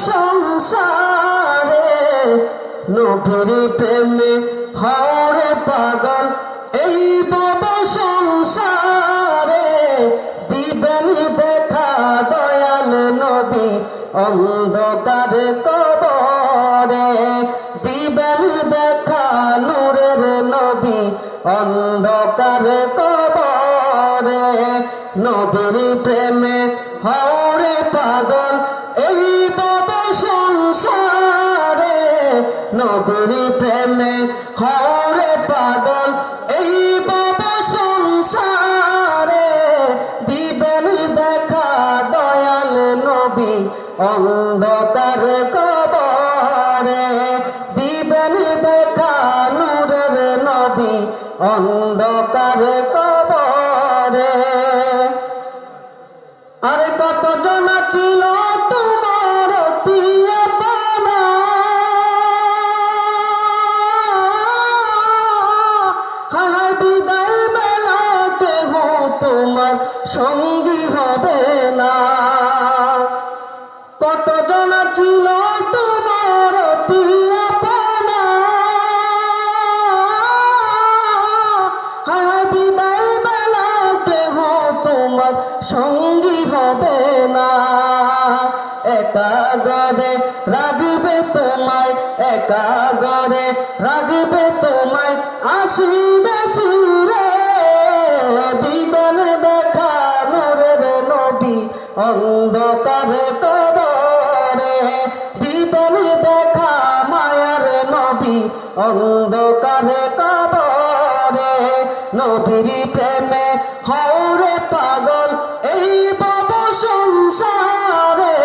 সংসারে নবীর প্রেমে হরে পাগল এই ভব সংসারে দিবেন দেখা দয়াল নবী অন্ধকার কবরে দিবেন দেখা নূরের নবী অন্ধকার কবরে নবীর প্রেমে হরে পাগল এই ভব সংসারে নবীর প্রেমে হরে পাগল এই ভব সংসারে দিবেন দেখা দয়াল নবী অন্ধকার কবরে দিবেন দেখা নূরের নবী অন্ধকার কবরে আরে কত জন ছিল তোমার প্রিয়তমা হায় বিদায় বেলা কেহ তোমার সঙ্গী হবে না কত জন ছিল তোমার প্রিয়তমা হায় বিদায় বেলা কেহ তোমার সঙ্গী হবে না একা ঘরে রাখবে তোমায় একা ঘরে রাখবে তোমায় আসিবে ফিরে দিবেন দেখা নূরের নবী অন্ধকার কবরে দিবেন দেখা মায়ার নবী অন্ধকার কবরে নবীর প্রেমে হরে পাগল এই ভব সংসারে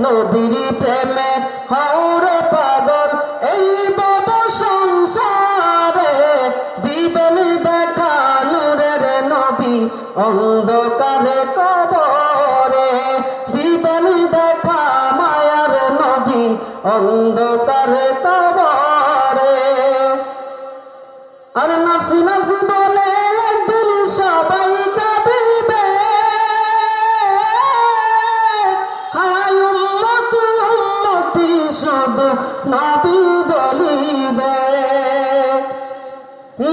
নবীর প্রেমে হরে পাগল এই ভব সংসারে দিবেন দেখা নূরের নবী অন্ধকার কবরে দিবেন দেখা মায়ার নবী অন্ধকার কবরে আর নফসি নফসি বলে একদিন সবাই কাঁদিবে হায় উম্মতি উম্মতি সব নবী বলিবে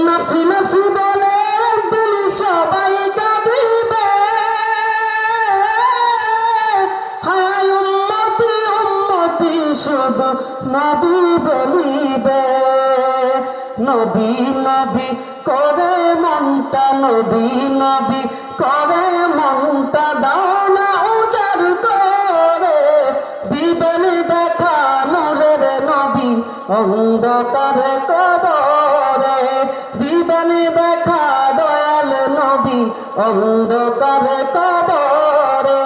নফসি নফসি বলে একদিন সবাই কাঁদিবে হায় উম্মতি উম্মতি সব নবী বলিবে নবী নবী করে মনটা নবী নবী করে মনটা দাও না উজাড় করে দিবেন দেখা নূরের নবী অন্ধকার কবরে দিবেন দেখা দয়াল নবী অন্ধকার কবরে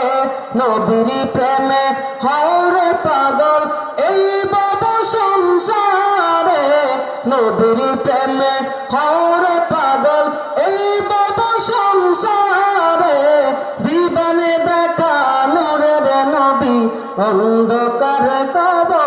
নবীর প্রেমে হরে পাগল এই ভব সংসারে নবীর প্রেমে হরে পাগল এই ভব সংসারে দিবেন দেখা নূরের নবী অন্ধকার কবরে